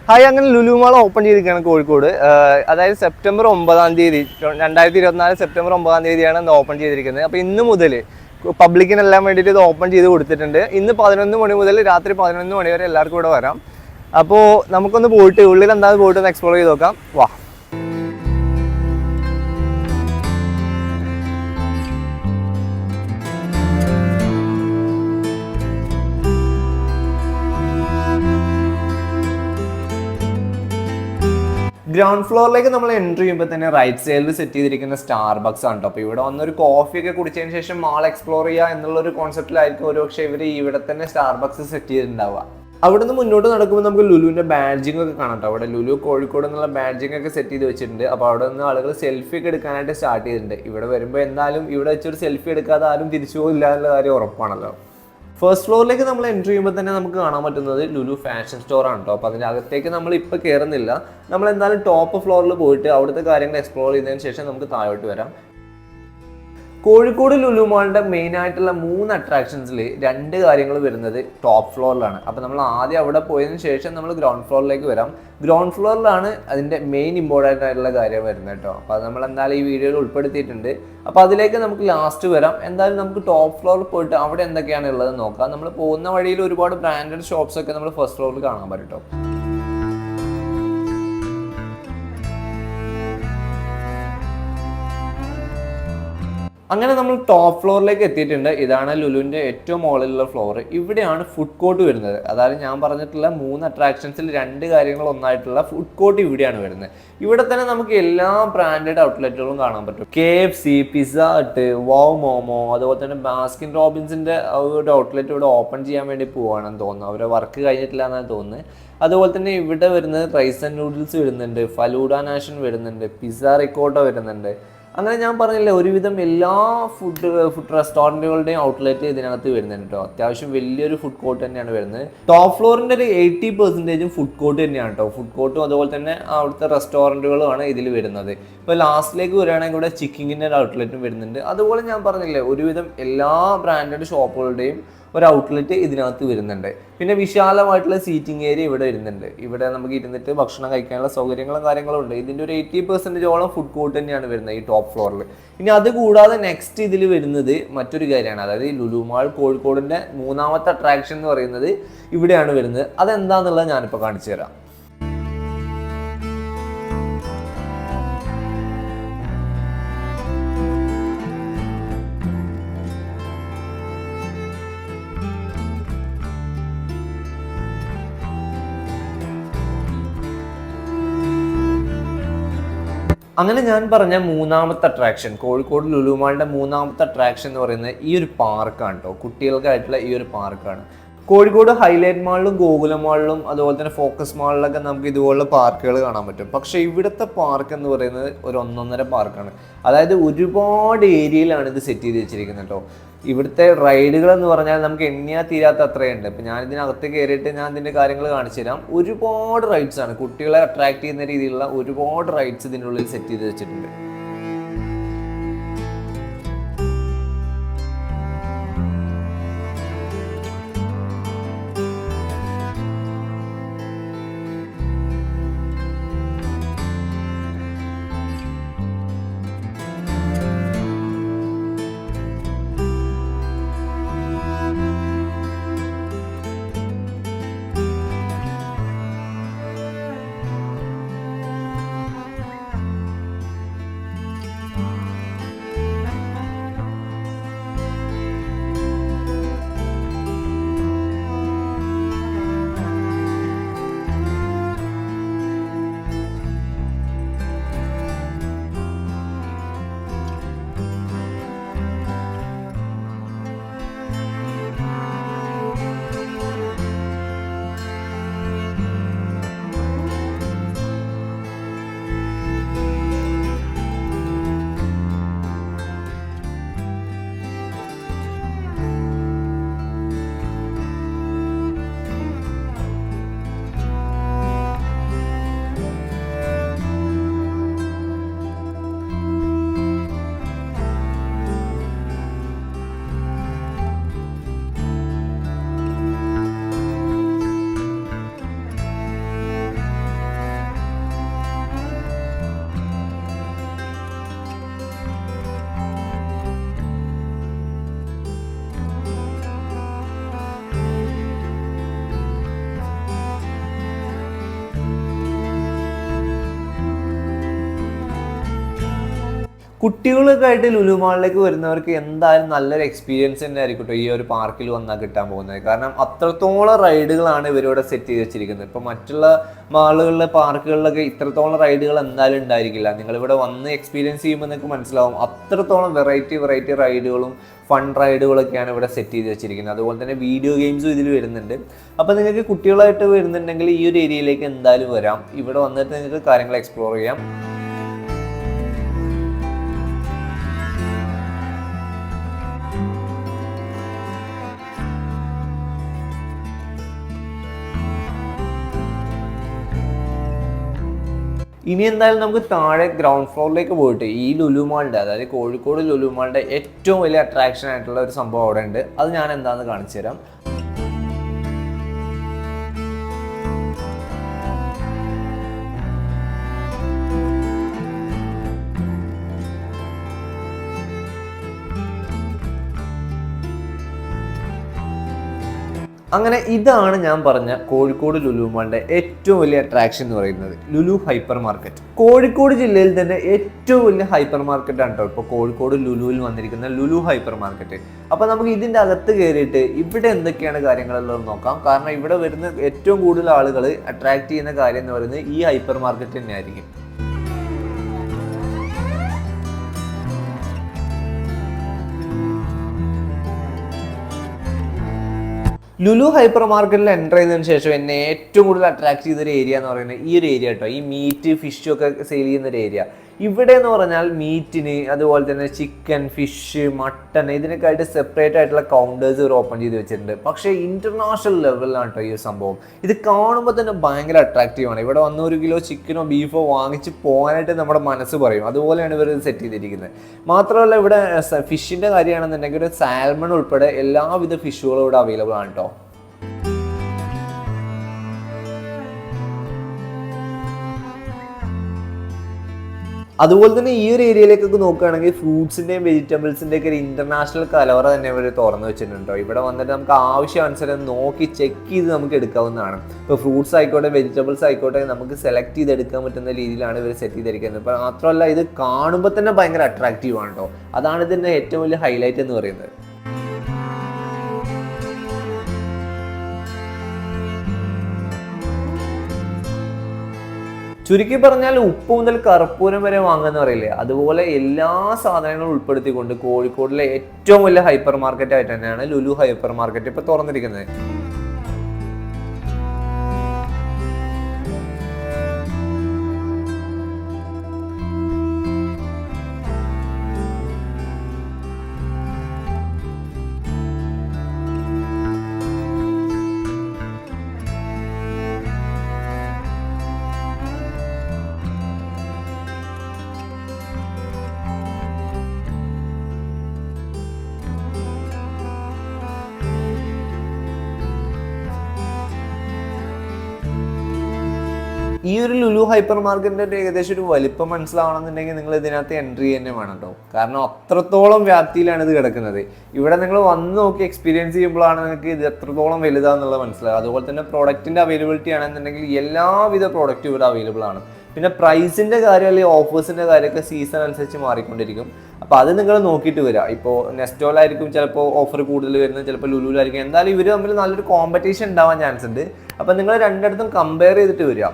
Hi, അങ്ങനെ Lulu mall open ചെയ്തിരിക്കുകയാണ് കോഴിക്കോട്. അതായത് സെപ്റ്റംബർ 9 2024 സെപ്റ്റംബർ 9 ഇത് ഓപ്പൺ ചെയ്തിരിക്കുന്നത്. അപ്പോൾ ഇന്ന് മുതൽ പബ്ലിക്കിനെല്ലാം വേണ്ടിയിട്ട് ഇത് ഓപ്പൺ ചെയ്ത് കൊടുത്തിട്ടുണ്ട്. ഇന്ന് 11 മണി മുതൽ രാത്രി 11 മണി വരെ എല്ലാവർക്കും ഇവിടെ വരാം. അപ്പോൾ നമുക്കൊന്ന് പോയിട്ട് ഉള്ളിൽ എന്താണെന്ന് പോയിട്ട് ഒന്ന് എക്സ്പ്ലോർ ചെയ്ത് നോക്കാം. വാ. ഗ്രൗണ്ട് ഫ്ലോറിലേക്ക് നമ്മൾ എൻട്രി ചെയ്യുമ്പോൾ തന്നെ റൈറ്റ് സൈഡിൽ സെറ്റ് ചെയ്തിരിക്കുന്ന സ്റ്റാർബക്സ് ആണ് കേട്ടോ. അപ്പോൾ ഇവിടെ വന്നൊരു കോഫിയൊക്കെ കുടിച്ചതിന് ശേഷം മാൾ എക്സ്പ്ലോർ ചെയ്യുക എന്നുള്ളൊരു കോൺസെപ്റ്റിലായിരിക്കും ഒരുപക്ഷെ ഇവർ ഇവിടെ തന്നെ സ്റ്റാർബക്സ് സെറ്റ് ചെയ്തിട്ടുണ്ടാവുക. അവിടുന്ന് മുന്നോട്ട് നടക്കുമ്പോൾ നമുക്ക് ലുലുവിൻ്റെ ബാഡ്ജിങ് ഒക്കെ കാണാം കേട്ടോ. അവിടെ ലുലു കോഴിക്കോട് എന്നുള്ള ബാഡ്ജിങ് ഒക്കെ സെറ്റ് ചെയ്ത് വെച്ചിട്ടുണ്ട്. അപ്പോൾ അവിടെ നിന്ന് ആളുകൾ സെൽഫി ഒക്കെ എടുക്കാനായിട്ട് സ്റ്റാർട്ട് ചെയ്തിട്ടുണ്ട്. ഇവിടെ വരുമ്പോൾ എന്തായാലും ഇവിടെ വെച്ചൊരു സെൽഫി എടുക്കാതെ ആരും തിരിച്ചു പോകില്ല എന്നുള്ള കാര്യം ഉറപ്പാണല്ലോ. ഫസ്റ്റ് ഫ്ലോറിലേക്ക് നമ്മൾ എൻട്രി ചെയ്യുമ്പോൾ തന്നെ നമുക്ക് കാണാൻ പറ്റുന്നത് ലുലു ഫാഷൻ സ്റ്റോർ ആണ് കേട്ടോ. അപ്പോൾ അതിൻ്റെ അകത്തേക്ക് നമ്മൾ ഇപ്പോൾ കയറുന്നില്ല. നമ്മൾ എന്തായാലും ടോപ്പ് ഫ്ലോറിൽ പോയിട്ട് അവിടുത്തെ കാര്യങ്ങൾ എക്സ്പ്ലോർ ചെയ്തതിന് ശേഷം നമുക്ക് താഴോട്ട് വരാം. കോഴിക്കോട് ലുലു മാളിൻ്റെ മെയിൻ ആയിട്ടുള്ള 3 അട്രാക്ഷൻസിൽ 2 കാര്യങ്ങൾ വരുന്നത് ടോപ്പ് ഫ്ലോറിലാണ്. അപ്പോൾ നമ്മൾ ആദ്യം അവിടെ പോയതിനു ശേഷം നമ്മൾ ഗ്രൗണ്ട് ഫ്ലോറിലേക്ക് വരാം. ഗ്രൗണ്ട് ഫ്ലോറിലാണ് അതിൻ്റെ മെയിൻ ഇമ്പോർട്ടൻ്റ് ആയിട്ടുള്ള കാര്യം വരുന്നത് കേട്ടോ. അപ്പോൾ അത് നമ്മൾ എന്തായാലും ഈ വീഡിയോയിൽ ഉൾപ്പെടുത്തിയിട്ടുണ്ട്. അപ്പോൾ അതിലേക്ക് നമുക്ക് ലാസ്റ്റ് വരാം. എന്തായാലും നമുക്ക് ടോപ്പ് ഫ്ലോറിൽ പോയിട്ട് അവിടെ എന്തൊക്കെയാണ് ഉള്ളത് നോക്കാം. നമ്മൾ പോകുന്ന വഴിയിൽ ഒരുപാട് ബ്രാൻഡഡ് ഷോപ്സ് ഒക്കെ നമ്മൾ ഫസ്റ്റ് ഫ്ലോറിൽ കാണാൻ പറ്റും കേട്ടോ. അങ്ങനെ നമ്മൾ ടോപ്പ് ഫ്ലോറിലേക്ക് എത്തിയിട്ടുണ്ട്. ഇതാണ് ലുലുവിൻ്റെ ഏറ്റവും മുകളിലുള്ള ഫ്ലോർ. ഇവിടെയാണ് ഫുഡ് കോർട്ട് വരുന്നത്. അതായത് ഞാൻ പറഞ്ഞിട്ടുള്ള 3 അട്രാക്ഷൻസിൽ 2 കാര്യങ്ങൾ ഒന്നായിട്ടുള്ള ഫുഡ് കോർട്ട് ഇവിടെയാണ് വരുന്നത്. ഇവിടെ തന്നെ നമുക്ക് എല്ലാ ബ്രാൻഡഡ് ഔട്ട്ലെറ്റുകളും കാണാൻ പറ്റും. KFC, പിസ്സ ഹട്ട്, വാവ് മോമോ, അതുപോലെ തന്നെ ബാസ്കിൻ റോബിൻസിൻ്റെ ഒരു ഔട്ട്ലെറ്റ് ഇവിടെ ഓപ്പൺ ചെയ്യാൻ വേണ്ടി പോവുകയാണെന്ന് തോന്നുന്നു. അവരെ വർക്ക് കഴിഞ്ഞിട്ടില്ല എന്നാണ് തോന്നുന്നത്. അതുപോലെ തന്നെ ഇവിടെ വരുന്നത് റൈസ് ആൻഡ് നൂഡിൽസ് വരുന്നുണ്ട്, ഫലൂഡ നാഷൻ വരുന്നുണ്ട്, പിസ്സ റിക്കോട്ട വരുന്നുണ്ട്. അങ്ങനെ ഞാൻ പറഞ്ഞില്ലേ, ഒരുവിധം എല്ലാ ഫുഡ് റെസ്റ്റോറൻറ്റുകളുടെയും ഔട്ട്ലെറ്റ് ഇതിനകത്ത് വരുന്നുണ്ട് കേട്ടോ. അത്യാവശ്യം വലിയൊരു ഫുഡ് കോർട്ട് തന്നെയാണ് വരുന്നത്. ടോപ്പ് ഫ്ലോറിൻ്റെ ഒരു 80% ഫുഡ് കോർട്ട് തന്നെയാണ് കേട്ടോ. ഫുഡ് കോർട്ടും അതുപോലെ തന്നെ അവിടുത്തെ റെസ്റ്റോറൻറ്റുകളുമാണ് ഇതിൽ വരുന്നത്. ഇപ്പോൾ ലാസ്റ്റിലേക്ക് വരികയാണെങ്കിൽ ഇവിടെ ചിക്കിങ്ങിൻ്റെ ഒരു ഔട്ട്ലെറ്റും വരുന്നുണ്ട്. അതുപോലെ ഞാൻ പറഞ്ഞില്ലേ, ഒരുവിധം എല്ലാ ബ്രാൻഡഡ് ഷോപ്പുകളുടെയും ഒരു ഔട്ട്ലെറ്റ് ഇതിനകത്ത് വരുന്നുണ്ട്. പിന്നെ വിശാലമായിട്ടുള്ള സീറ്റിംഗ് ഏരിയ ഇവിടെ വരുന്നുണ്ട്. ഇവിടെ നമുക്ക് ഇരുന്നിട്ട് ഭക്ഷണം കഴിക്കാനുള്ള സൗകര്യങ്ങളും കാര്യങ്ങളും ഉണ്ട്. ഇതിൻ്റെ ഒരു 80% ഫുഡ് കോർട്ട് തന്നെയാണ് വരുന്നത് ഈ ടോപ്പ് ഫ്ലോറിൽ. ഇനി അത് കൂടാതെ നെക്സ്റ്റ് ഇതിൽ വരുന്നത് മറ്റൊരു കാര്യമാണ്. അതായത് ഈ ലുലു മാൾ കോഴിക്കോടിൻ്റെ 3ാമത്തെ അട്രാക്ഷൻ എന്ന് പറയുന്നത് ഇവിടെയാണ് വരുന്നത്. അതെന്താണെന്നുള്ളത് ഞാനിപ്പോൾ കാണിച്ചു തരാം. അങ്ങനെ ഞാൻ പറഞ്ഞ 3ാമത്തെ അട്രാക്ഷൻ, കോഴിക്കോട് ലുലു മാളിൻ്റെ 3ാമത്തെ അട്രാക്ഷൻ എന്ന് പറയുന്നത് ഈ ഒരു പാർക്കാണ് കേട്ടോ. കുട്ടികൾക്കായിട്ടുള്ള ഈ ഒരു പാർക്കാണ്. കോഴിക്കോട് ഹൈലൈറ്റ് മാളിലും ഗോകുലം മാളിലും അതുപോലെ തന്നെ ഫോക്കസ് മാളിലൊക്കെ നമുക്ക് ഇതുപോലുള്ള പാർക്കുകൾ കാണാൻ പറ്റും. പക്ഷേ ഇവിടുത്തെ പാർക്ക് എന്ന് പറയുന്നത് ഒരു 1.5 പാർക്കാണ്. അതായത് ഒരുപാട് ഏരിയയിലാണ് ഇത് സെറ്റ് ചെയ്ത് വെച്ചിരിക്കുന്നത് കേട്ടോ. ഇവിടുത്തെ റൈഡുകൾ എന്ന് പറഞ്ഞാൽ നമുക്ക് എണ്ണിയാൽ തീരാത്ത അത്രയുണ്ട്. ഇപ്പം ഞാൻ ഇതിനകത്ത് കയറിയിട്ട് ഞാൻ ഇതിൻ്റെ കാര്യങ്ങൾ കാണിച്ചു തരാം. ഒരുപാട് റൈഡ്സ് ആണ്, കുട്ടികളെ അട്രാക്ട് ചെയ്യുന്ന രീതിയിലുള്ള ഒരുപാട് റൈഡ്സ് ഇതിനുള്ളിൽ സെറ്റ് ചെയ്ത് വെച്ചിട്ടുണ്ട്. കുട്ടികളൊക്കെ ആയിട്ട് ലുലു മാളിലേക്ക് വരുന്നവർക്ക് എന്തായാലും നല്ലൊരു എക്സ്പീരിയൻസ് തന്നെ ആയിരിക്കും ഈ ഒരു പാർക്കിൽ വന്നാൽ കിട്ടാൻ പോകുന്നത്. കാരണം അത്രത്തോളം റൈഡുകളാണ് ഇവരിവിടെ സെറ്റ് ചെയ്ത് വെച്ചിരിക്കുന്നത്. ഇപ്പോൾ മറ്റുള്ള മാളുകളിലെ പാർക്കുകളിലൊക്കെ ഇത്രത്തോളം റൈഡുകൾ എന്തായാലും ഉണ്ടായിരിക്കില്ല. നിങ്ങളിവിടെ വന്ന് എക്സ്പീരിയൻസ് ചെയ്യുമ്പോൾ നിങ്ങൾക്ക് മനസ്സിലാവും അത്രത്തോളം വെറൈറ്റി റൈഡുകളും ഫൺ റൈഡുകളൊക്കെയാണ് ഇവിടെ സെറ്റ് ചെയ്ത് വെച്ചിരിക്കുന്നത്. അതുപോലെ തന്നെ വീഡിയോ ഗെയിംസും ഇതിൽ വരുന്നുണ്ട്. അപ്പോൾ നിങ്ങൾക്ക് കുട്ടികളായിട്ട് വരുന്നുണ്ടെങ്കിൽ ഈ ഒരു ഏരിയയിലേക്ക് എന്തായാലും വരാം. ഇവിടെ വന്നിട്ട് നിങ്ങൾക്ക് കാര്യങ്ങൾ എക്സ്പ്ലോർ ചെയ്യാം. ഇനി എന്തായാലും നമുക്ക് താഴെ ഗ്രൗണ്ട് ഫ്ലോറിലേക്ക് പോയിട്ട് ഈ ലുലു മാളിൻ്റെ, അതായത് കോഴിക്കോട് ലുലു മാളിൻ്റെ ഏറ്റവും വലിയ അട്രാക്ഷൻ ആയിട്ടുള്ള ഒരു സംഭവം അവിടെ ഉണ്ട്. അത് ഞാൻ എന്താണെന്ന് കാണിച്ചു തരാം. അങ്ങനെ ഇതാണ് ഞാൻ പറഞ്ഞ കോഴിക്കോട് ലുലു മാളിന്റെ ഏറ്റവും വലിയ അട്രാക്ഷൻ എന്ന് പറയുന്നത്, ലുലു ഹൈപ്പർ മാർക്കറ്റ്. കോഴിക്കോട് ജില്ലയിൽ തന്നെ ഏറ്റവും വലിയ ഹൈപ്പർ മാർക്കറ്റ് ആണ് കേട്ടോ ഇപ്പോൾ കോഴിക്കോട് ലുലുവിൽ വന്നിരിക്കുന്ന ലുലു ഹൈപ്പർ മാർക്കറ്റ്. അപ്പോൾ നമുക്ക് ഇതിൻ്റെ അകത്ത് കയറിയിട്ട് ഇവിടെ എന്തൊക്കെയാണ് കാര്യങ്ങളെല്ലാം നോക്കാം. കാരണം ഇവിടെ വരുന്ന ഏറ്റവും കൂടുതൽ ആളുകൾ അട്രാക്ട് ചെയ്യുന്ന കാര്യം എന്ന് പറയുന്നത് ഈ ഹൈപ്പർ മാർക്കറ്റ് തന്നെയായിരിക്കും. ലുലു ഹൈപ്പർ മാർക്കറ്റിൽ എൻ്റർ ചെയ്തതിന് ശേഷം എന്നെ ഏറ്റവും കൂടുതൽ അട്രാക്ട് ചെയ്തൊരു ഏരിയ എന്ന് പറയുന്നത് ഈ ഒരു ഏരിയ കേട്ടോ. ഈ മീറ്റ് ഫിഷും ഒക്കെ സെയിൽ ചെയ്യുന്ന ഒരു ഏരിയ. ഇവിടെ എന്ന് പറഞ്ഞാൽ മീറ്റിന്, അതുപോലെ തന്നെ ചിക്കൻ, ഫിഷ്, മട്ടൺ ഇതിനൊക്കെ ആയിട്ട് സെപ്പറേറ്റ് ആയിട്ടുള്ള കൗണ്ടേഴ്സ് ഇവർ ഓപ്പൺ ചെയ്ത് വെച്ചിട്ടുണ്ട്. പക്ഷേ ഇൻ്റർനാഷണൽ ലെവലിലാണ് കേട്ടോ ഈ ഒരു സംഭവം. ഇത് കാണുമ്പോൾ തന്നെ ഭയങ്കര അട്രാക്റ്റീവാണ്. ഇവിടെ വന്ന് 1 കിലോ ചിക്കനോ ബീഫോ വാങ്ങിച്ച് പോകാനായിട്ട് നമ്മുടെ മനസ്സ് പറയും. അതുപോലെയാണ് ഇവർ സെറ്റ് ചെയ്തിരിക്കുന്നത്. മാത്രമല്ല ഇവിടെ ഫിഷിൻ്റെ കാര്യമാണെന്നുണ്ടെങ്കിൽ ഒരു സാൽമൺ ഉൾപ്പെടെ എല്ലാവിധ ഫിഷുകളും ഇവിടെ അവൈലബിൾ ആണ് കേട്ടോ. അതുപോലെ തന്നെ ഈ ഒരു ഏരിയയിലേക്കൊക്കെ നോക്കുകയാണെങ്കിൽ ഫ്രൂട്ട്സിൻ്റെയും വെജിറ്റബിൾസിൻ്റെ ഒക്കെ ഒരു ഇന്റർനാഷണൽ കലവറ തന്നെ ഇവർ തുറന്നു വെച്ചിട്ടുണ്ടോ. ഇവിടെ വന്നിട്ട് നമുക്ക് ആവശ്യാനുസരണം നോക്കി ചെക്ക് ചെയ്ത് നമുക്ക് എടുക്കാവുന്നതാണ്. ഇപ്പോൾ ഫ്രൂട്ട്സ് ആയിക്കോട്ടെ വെജിറ്റബിൾസ് ആയിക്കോട്ടെ നമുക്ക് സെലക്ട് ചെയ്ത് എടുക്കാൻ പറ്റുന്ന രീതിയിലാണ് ഇവർ സെറ്റ് ചെയ്തിരിക്കുന്നത്. ഇപ്പോൾ മാത്രമല്ല ഇത് കാണുമ്പോൾ തന്നെ ഭയങ്കര അട്രാക്റ്റീവ് ആണ് കേട്ടോ. അതാണ് ഇതിൻ്റെ ഏറ്റവും വലിയ ഹൈലൈറ്റ് എന്ന് പറയുന്നത്. ചുരുക്കി പറഞ്ഞാൽ ഉപ്പ് മുതൽ കർപ്പൂരം വരെ വാങ്ങുന്ന പറയില്ലേ, അതുപോലെ എല്ലാ സാധനങ്ങളും ഉൾപ്പെടുത്തിക്കൊണ്ട് കോഴിക്കോടിലെ ഏറ്റവും വലിയ ഹൈപ്പർ മാർക്കറ്റ് ആയിട്ട് തന്നെയാണ് ലുലു ഹൈപ്പർ മാർക്കറ്റ് ഇപ്പോൾ തുറന്നിരിക്കുന്നത്. ഈ ഒരു ലുലു ഹൈപ്പർ മാർക്കറ്റിൻ്റെ ഏകദേശം ഒരു വലിപ്പം മനസ്സിലാവണമെന്നുണ്ടെങ്കിൽ നിങ്ങൾ ഇതിനകത്ത് എൻട്രി തന്നെ വേണം കേട്ടോ. കാരണം അത്രത്തോളം വ്യാപ്തിയിലാണ് ഇത് കിടക്കുന്നത്. ഇവിടെ നിങ്ങൾ വന്ന് നോക്കി എക്സ്പീരിയൻസ് ചെയ്യുമ്പോഴാണ് നിങ്ങൾക്ക് ഇത് എത്രത്തോളം വലുതാണെന്നുള്ളത് മനസ്സിലാകും. അതുപോലെ തന്നെ പ്രോഡക്റ്റിൻ്റെ അവൈലബിലിറ്റി ആണെന്നുണ്ടെങ്കിൽ എല്ലാവിധ പ്രോഡക്റ്റും ഇവിടെ അവൈലബിൾ ആണ്. പിന്നെ പ്രൈസിൻ്റെ കാര്യം അല്ലെങ്കിൽ ഓഫേഴ്സിൻ്റെ കാര്യമൊക്കെ സീസൺ അനുസരിച്ച് മാറിക്കൊണ്ടിരിക്കും. അപ്പോൾ അത് നിങ്ങൾ നോക്കിയിട്ട് വരിക. ഇപ്പോൾ നെസ്റ്റോലായിരിക്കും ചിലപ്പോൾ ഓഫർ കൂടുതൽ വരുന്നത്, ചിലപ്പോൾ ലുലുവിലായിരിക്കും. എന്തായാലും ഇവർ തമ്മിൽ നല്ലൊരു കോമ്പറ്റീഷൻ ഉണ്ടാവാൻ ചാൻസ് ഉണ്ട്. അപ്പോൾ നിങ്ങൾ രണ്ടിടത്തും കമ്പയർ ചെയ്തിട്ട് വരിക.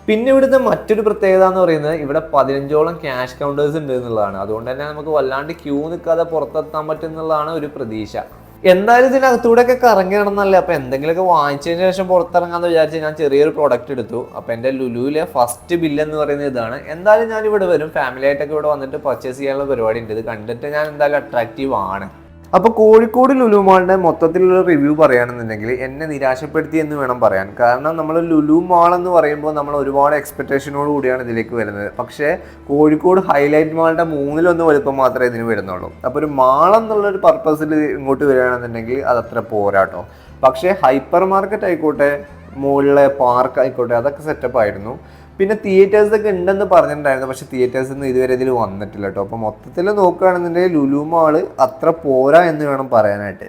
പിന്നെ ഇവിടുത്തെ മറ്റൊരു പ്രത്യേകത എന്ന് പറയുന്നത് ഇവിടെ 15ഓളം ക്യാഷ് കൗണ്ടേഴ്സ് ഉണ്ട് എന്നുള്ളതാണ്. അതുകൊണ്ട് തന്നെ നമുക്ക് വല്ലാണ്ട് ക്യൂ നിൽക്കാതെ പുറത്തെത്താൻ പറ്റും എന്നുള്ളതാണ് ഒരു പ്രതീക്ഷ. എന്തായാലും ഇതിനകത്തൂടെ ഒക്കെ കറങ്ങി നടന്നല്ലേ. അപ്പോൾ എന്തെങ്കിലുമൊക്കെ വാങ്ങിച്ചതിന് ശേഷം പുറത്തിറങ്ങാന്ന് വിചാരിച്ച് ഞാൻ ചെറിയൊരു പ്രൊഡക്റ്റ് എടുത്തു. അപ്പോൾ എൻ്റെ ലുലുവിലെ ഫസ്റ്റ് ബില്ല് എന്ന് പറയുന്നത് ഇതാണ്. എന്തായാലും ഞാൻ ഇവിടെ വരും, ഫാമിലി ആയിട്ടൊക്കെ ഇവിടെ വന്നിട്ട് പർച്ചേസ് ചെയ്യാനുള്ള പരിപാടി ഉണ്ട്. ഇത് കണ്ടിട്ട് ഞാൻ എന്തായാലും അട്രാക്റ്റീവ് ആണ്. അപ്പോൾ കോഴിക്കോട് ലുലു മാളിൻ്റെ മൊത്തത്തിലുള്ള റിവ്യൂ പറയുകയാണെന്നുണ്ടെങ്കിൽ എന്നെ നിരാശപ്പെടുത്തി എന്ന് വേണം പറയാൻ. കാരണം നമ്മൾ ലുലു മാൾ എന്ന് പറയുമ്പോൾ നമ്മൾ ഒരുപാട് എക്സ്പെക്ടേഷനോട് കൂടിയാണ് ഇതിലേക്ക് വരുന്നത്. പക്ഷേ കോഴിക്കോട് ഹൈലൈറ്റ് മാളിൻ്റെ 1/3 വലുപ്പം മാത്രമേ ഇതിന് വരുന്നുള്ളൂ. അപ്പോൾ ഒരു മാൾ എന്നുള്ളൊരു പർപ്പസിൽ ഇങ്ങോട്ട് വരികയാണെന്നുണ്ടെങ്കിൽ അതത്ര പോരാട്ടോ. പക്ഷേ ഹൈപ്പർ മാർക്കറ്റ് ആയിക്കോട്ടെ, മുകളിലെ പാർക്ക് ആയിക്കോട്ടെ, അതൊക്കെ സെറ്റപ്പ് ആയിരുന്നു. പിന്നെ തിയേറ്റേഴ്സ് ഒക്കെ ഉണ്ടെന്ന് പറഞ്ഞിട്ടുണ്ടായിരുന്നു, പക്ഷെ തിയേറ്റേഴ്സ് ഒന്നും ഇതുവരെ ഇതിൽ വന്നിട്ടില്ല കേട്ടോ. അപ്പോൾ മൊത്തത്തിൽ നോക്കുകയാണെന്നുണ്ടെങ്കിൽ ലുലു മാള് അത്ര പോരാ എന്ന് വേണം പറയാനായിട്ട്.